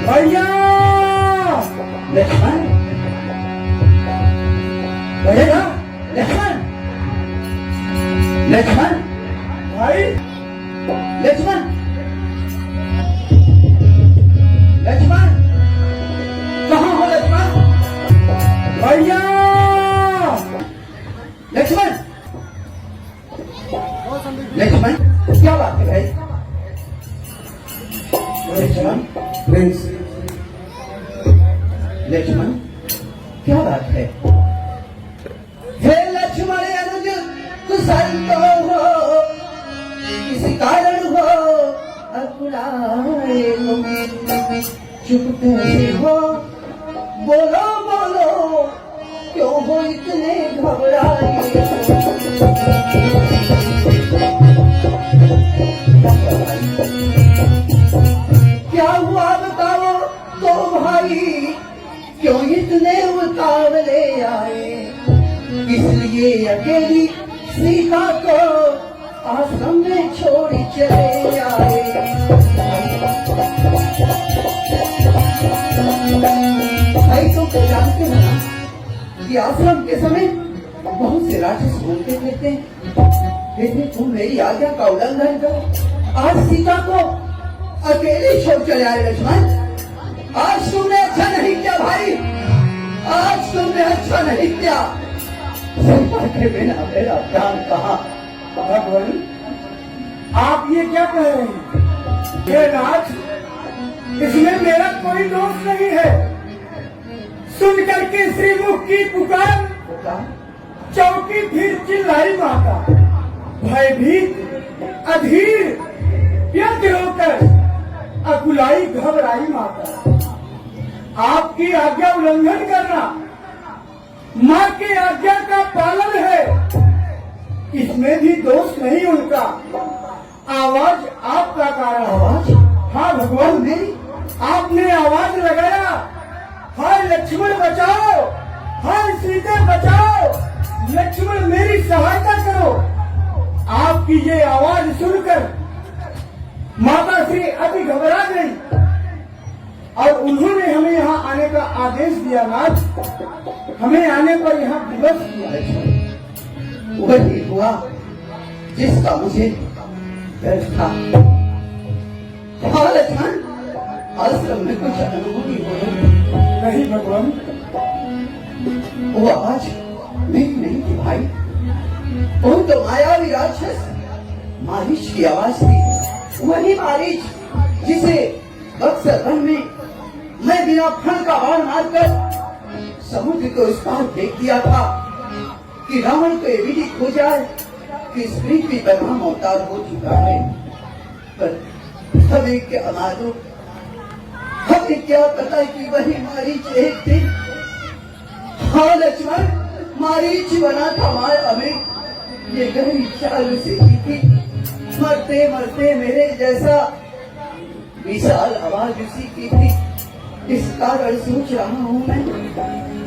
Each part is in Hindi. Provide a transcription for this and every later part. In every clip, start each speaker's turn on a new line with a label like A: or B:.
A: भैया
B: लक्ष्मण भैया लक्ष्मण लक्ष्मण
A: भाई
B: लक्ष्मण लक्ष्मण कहाँ हो लक्ष्मण
A: भैया
B: लक्ष्मण लक्ष्मण क्या बात है भाई लक्ष्मण
A: प्रिंस
B: लक्ष्मण क्या बात है हे लक्ष्मण अनुज कुशल तो हो किसी कारण हो अकुलाए तुम चुप कैसे हो बोलो बोलो क्यों हो इतने घबराए क्या हुआ बताओ तो भाई क्यों इतने उतावले आए इसलिए अकेली सीता को आश्रम में छोड़ चले आए भाई तो जानते हो ना कि आश्रम के समय बहुत से राक्षस घूमते फिरते हैं तुम मेरी आज्ञा का उल्लंघन करो आज सीता को अकेले छोड़ चले आए लक्ष्मण आज तुमने अच्छा नहीं किया भाई आज तुमने अच्छा नहीं किया सीता के बिना मेरा प्राण कहाँ
A: भगवान आप ये क्या कह रहे हैं ये राज इसमें मेरा कोई दोष नहीं है सुन करके श्रीमुख की पुकार चौकी फिर चिल्लाई माता भयभीत अधीर व्यग्र होकर अकुलाई घबराई माता आपकी आज्ञा उल्लंघन करना माँ की आज्ञा का पालन है इसमें भी दोष नहीं उनका आवाज आपका कारण
B: आवाज
A: हाँ भगवान
B: मेरी
A: आपने आवाज लगाया हाय लक्ष्मण बचाओ हाय सीता बचाओ लक्ष्मण मेरी सहायता करो आपकी ये आवाज सुनकर माता श्री अति घबरा गई और उन्होंने हमें यहाँ आने का आदेश दिया नाथ हमें आने पर यहाँ दिवस किया
B: वही हुआ जिसका मुझे डर था हाँ लक्ष्मण आश्रम में कुछ अनुभूति हो रही
A: नहीं भगवान
B: वो आवाज मेरी नहीं थी भाई वो तो मायावी राक्षस मारीच की आवाज थी वही मारीच जिसे अक्सर वन में मैं बिना फल का बाण मारकर समुद्र को उस पार फेंक दिया था कि रावण को ये विदित हो जाए कि इस पृथ्वी पर राम अवतार हो चुका है पर हमें क्या मालूम हमें क्या पता कि वही मारीच एक दिन हाँ लक्ष्मण मारीच बना था माया हमें ये गहरी चाल उसे की थी मरते मरते मेरे जैसा विशाल आवाज उसी की थी इस कारण सोच रहा हूँ मैं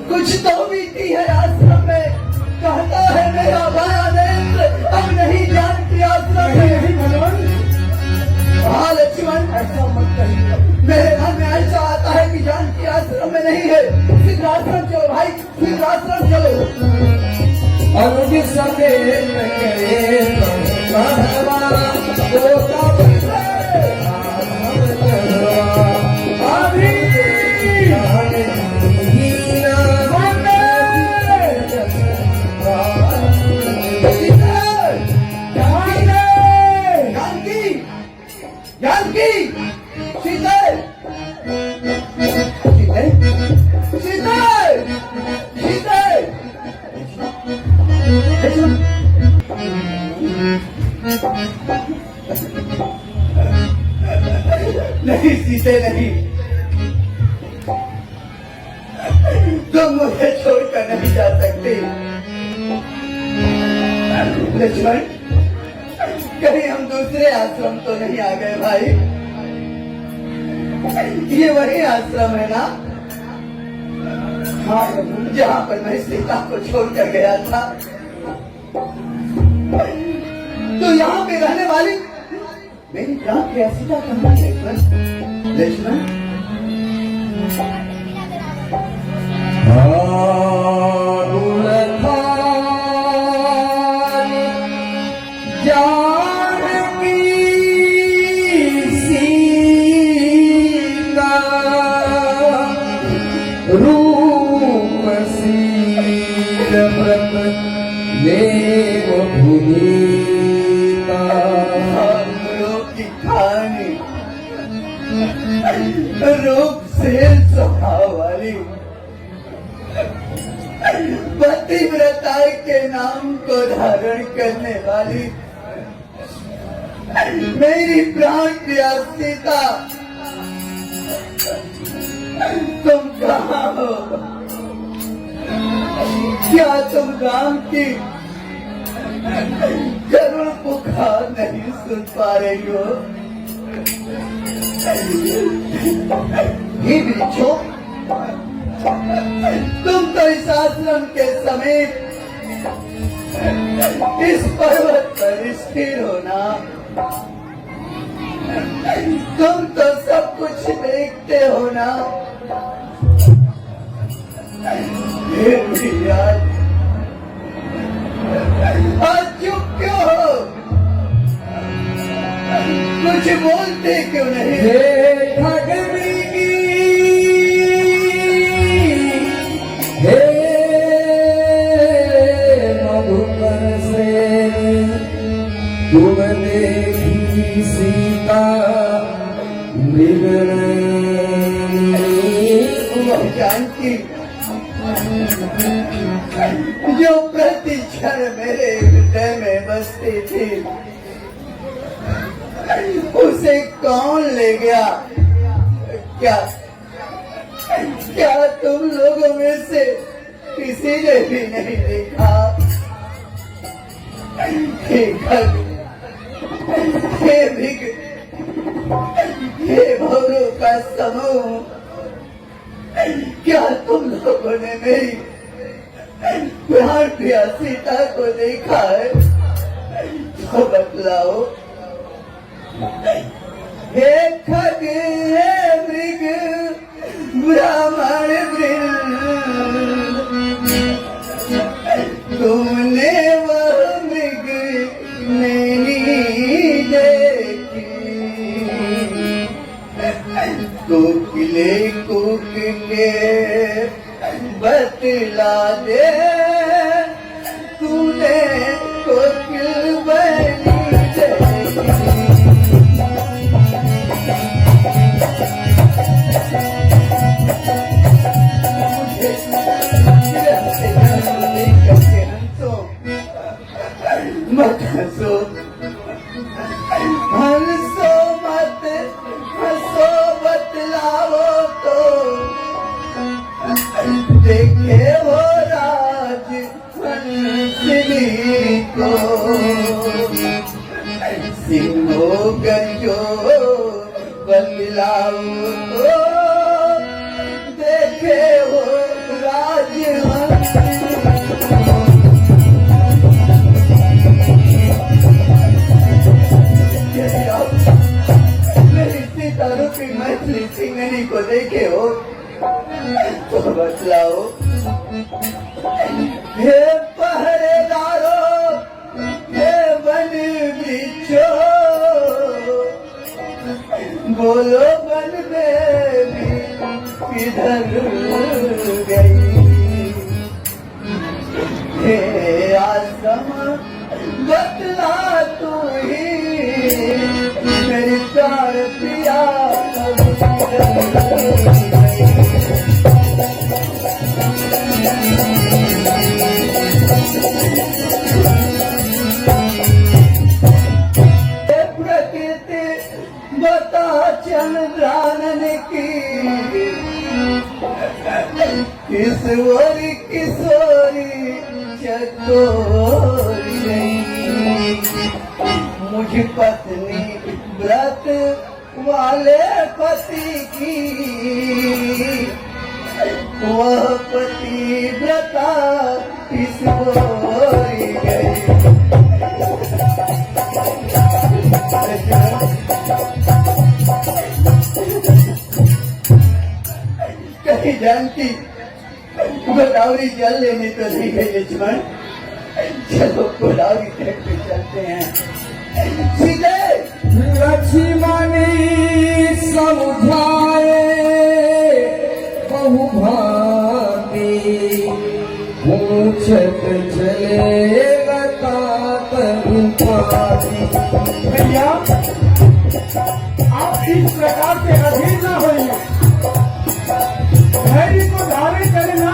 B: कुछ तो बीती है आश्रम में कहता है मेरा माया नेत्र अब नहीं जानती आश्रम में
A: नहीं भगवान
B: हाँ लक्ष्मण
A: ऐसा मत कहिए
B: मेरे मन में ऐसा आता है कि जानकी आश्रम में नहीं है शीघ्र आश्रम चलो भाई शीघ्र आश्रम चलो
A: अनुज समेत करे भगवान
B: नहीं सीते नहीं तुम मुझे छोड़कर नहीं जा सकते लक्ष्मण कहीं हम दूसरे आश्रम तो नहीं आ गए भाई ये वही आश्रम है ना हाँ जहाँ पर मैं सीता को छोड़कर गया था तो यहाँ पे रहने वाली मेरी प्राण की सीता कहाँ है लक्ष्मण
A: रूप सीत व्रत देव भूमिका
B: की कहानी रूप से स्वभाव वाली पतिव्रता के नाम को धारण करने वाली मेरी प्राण प्रिया सीता, तुम कहाँ हो? क्या तुम राम की करुण पुकार नहीं सुन पा रही हो? ये वृक्षों, तुम तो इस आश्रम के समीप इस पर्वत पर स्थिर हो ना। तुम तो सब कुछ देखते हो ना। फिर भी आज चुप क्यों हो? कुछ बोलते क्यों नहीं?
A: हे ठगनी, हे मधुकर से तुम देखी सीता
B: जानकी जो प्रति क्षण मेरे हृदय में बसती थी, उसे कौन ले गया? क्या तुम लोगों में से किसी ने भी नहीं देखा? हे भिग, हे भौरों का समूह, क्या तुम लोगों ने मेरी प्राण प्रिया सीता को देखा है? तो बतलाओ। हे खग, हे मृग, ब्राह्मण वृंद, तुमने वह मृग नहीं देखी? कोकिले कूक के बतला दे, तूने कोकिल बनी देखी? मत हंसो, हंसो मत, हंसो बतलाओ तो। देखे हो राज हंसनी को, सिंहो गंजो बतलाओ तो। देखे हो राज हंसनी को। मेरी सीता रूपी मैथिली सिंगनी को देखे हो तो बतलाओ। हे पहरेदारों, हे वन वृक्षों, बोलो वन देवी किधर गई? हे आसम, बतला तू ही मेरी प्राण प्रिया प्रकृति बता चंद्रानन की, किशोरी किशोरी चकोरी नहीं। मुझ पत्नी व्रत वाले पति की, वह पतिव्रता किस ओर गई? कहीं जानकी गोदावरी जल लेने तो नहीं गई लक्ष्मण? चलो गोदावरी तट पे चलते हैं। सीधे
A: लक्ष्मणी समझाए बहु भाई
B: पूछत चले बतात पाती।
A: भैया आप इस प्रकार से अधीर न होइए, धैर्य को धारण करना।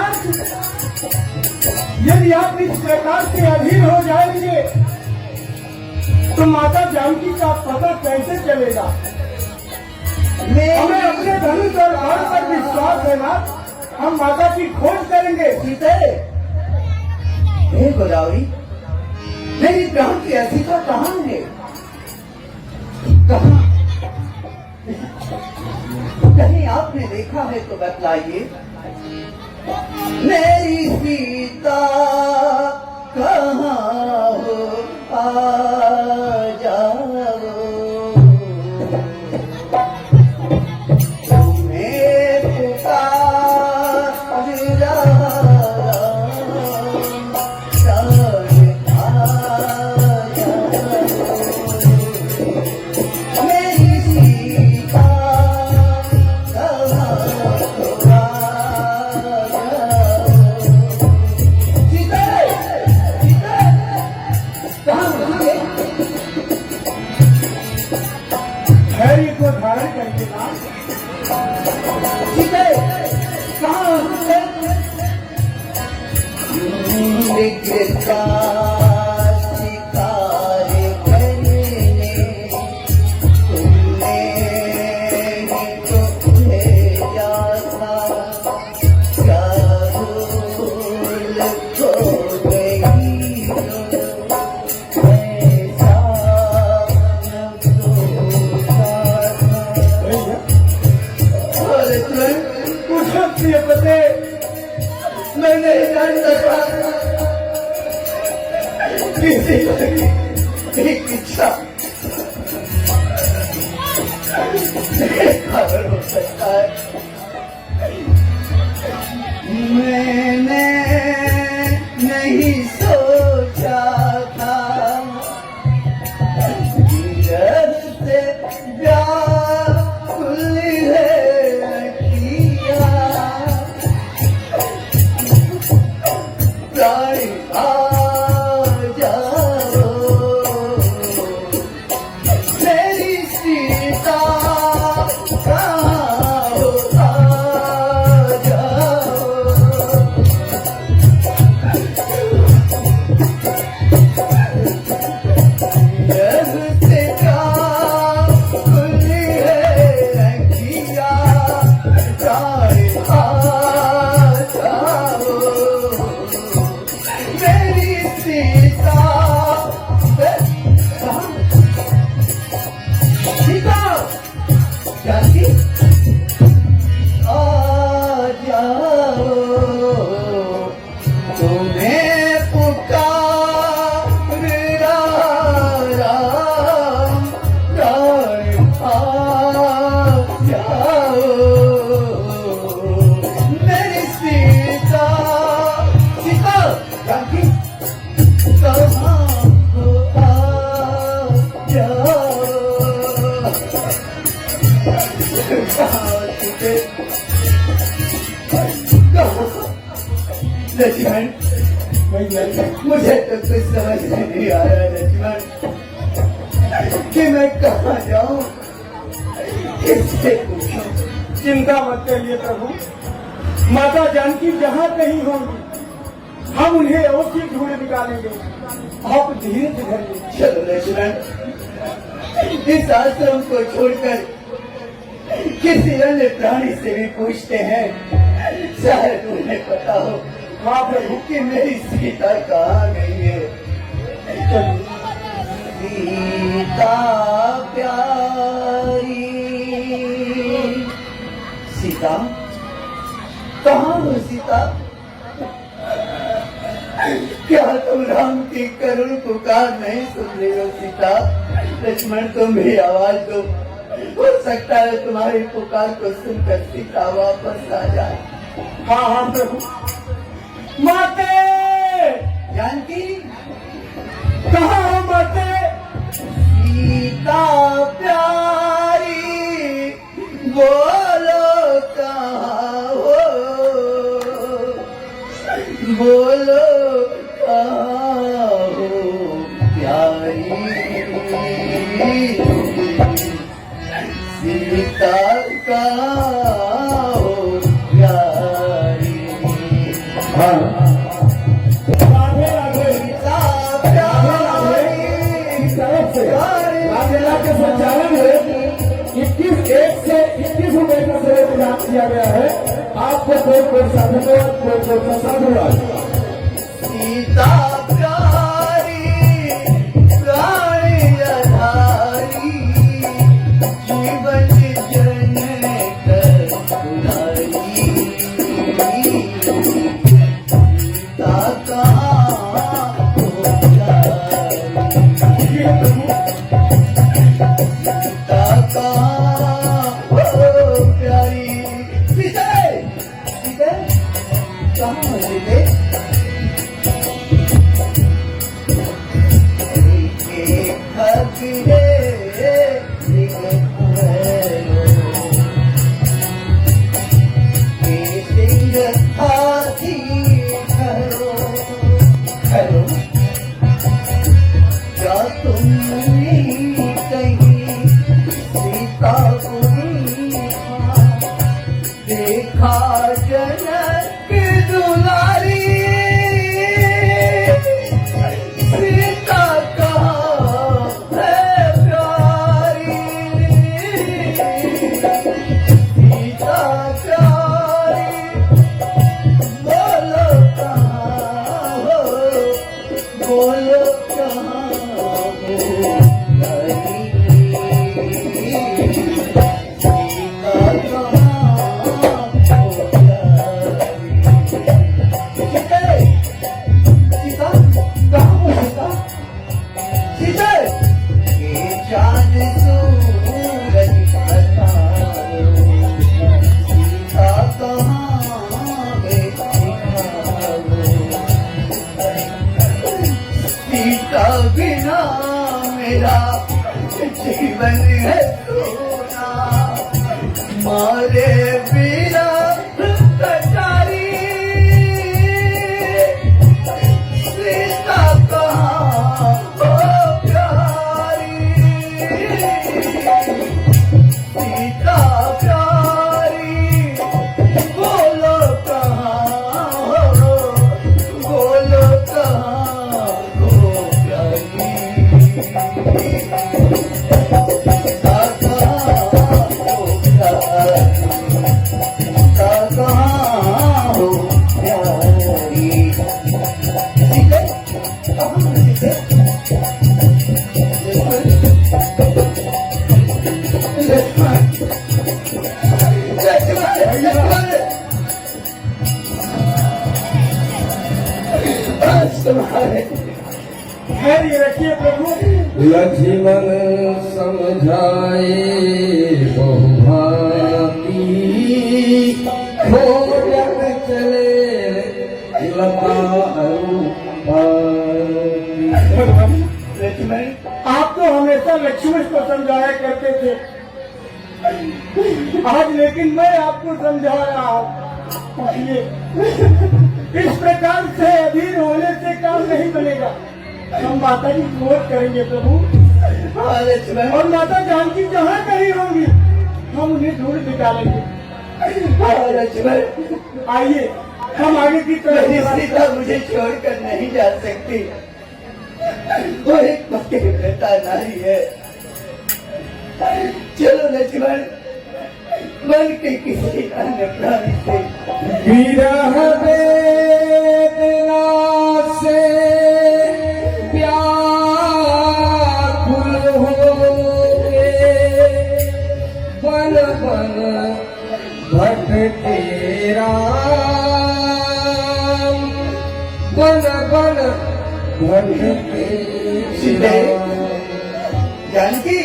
A: यदि आप इस प्रकार से अधीर हो जाएंगे तो माता जानकी का पता कैसे चलेगा? हमें अपने धनुष और बाण पर विश्वास है ना, हम माता की खोज करेंगे।
B: सीते, हे गोदावरी, मेरी प्राण की सीता कहाँ है? कहाँ? कहीं आपने देखा है तो बतलाइए। मेरी सीता कहाँ हो, आ जाओ। तुम्हें पुकार रहा, मेरी सीता कहाँ हो, आ
A: धैर्य को धारण करके ना।
B: शिकार करने तुमने तो भेजा था, क्या भूल हो गई ऐसा न सोचा था। अरे
A: कुछ प्रिय पते
B: मैं नहीं जान सकता किसी एक इच्छा खबर हो सकता है। मैंने नहीं सोचा था धीरज से व्याकुल है किया, प्राणी लक्ष्मण, मुझे तो कुछ समझ नहीं आ रहा लक्ष्मण कि मैं कहाँ जाऊँ, किससे पूछूं।
A: चिंता मत करिए प्रभु, माता जानकी जहाँ कहीं होंगी हम उन्हें अवश्य ढूंढ निकालेंगे। आप धीरज धरिए।
B: चलो लक्ष्मण, इस आश्रम को छोड़कर किसी अन्य प्राणी से भी पूछते हैं, शायद उन्हें पता हो
A: हाँ प्रभु
B: कि मेरी सीता कहाँ गई है। सीता प्यारी, सीता कहाँ हो सीता? क्या तुम राम की करुण पुकार नहीं सुन रही हो सीता? लक्ष्मण तुम भी आवाज दो, हो सकता है तुम्हारी पुकार को सुनकर सीता वापस आ जाए।
A: हाँ हाँ प्रभु। माते
B: जानकी
A: कहाँ हो माते?
B: सीता प्यारी बोलो कहाँ हो, बोलो
A: हाँ राधे राधे रामलीला के संचालन में 21 का श्रेय प्रदान किया गया है। आपको कोई साधुवाद कोई साधुवाद।
B: सीता प्यारी प्यारी अधारी जीवन जनक दुलारी सीता कहाँ हो प्यारी सीता कहाँ हो प्यारी सीता सीता कहाँ सीता देखा जनक दुलारी सीता कहाँ है प्यारी सीता प्यारी बोलो कहाँ हो बोलो कहाँ हो प्यारी बिना मेरा जीवन है सोना मारे बिना कटारी सीता कहाँ हो प्यारी सीता प्यारी बोलो कहाँ हो बोलो कहाँ हो प्यारी
A: धैर्य रखिए प्रभु।
C: लक्ष्मण समझाए बहुभाती खोजन चले लता
A: लक्ष्मण आप तो हमेशा लक्ष्मण को समझाया करते थे, आज लेकिन मैं आपको समझा रहा हूँ। इस प्रकार से अधीर होने से काम नहीं बनेगा। हम माता की खोज करेंगे प्रभु, और माता जानकी जहाँ कहीं होंगी हम उन्हें ढूंढ निकालेंगे। आइए हम आगे की तरफ।
B: सीता मुझे छोड़कर नहीं जा सकती, वो एक पक्के बेटा नारी है। चलो लक्ष्मण, मन के किसी अन्य प्राणी से
C: विरह वेदना से व्याकुल होके बन बन भटके राम, बन बन भटके
B: सीते जानकी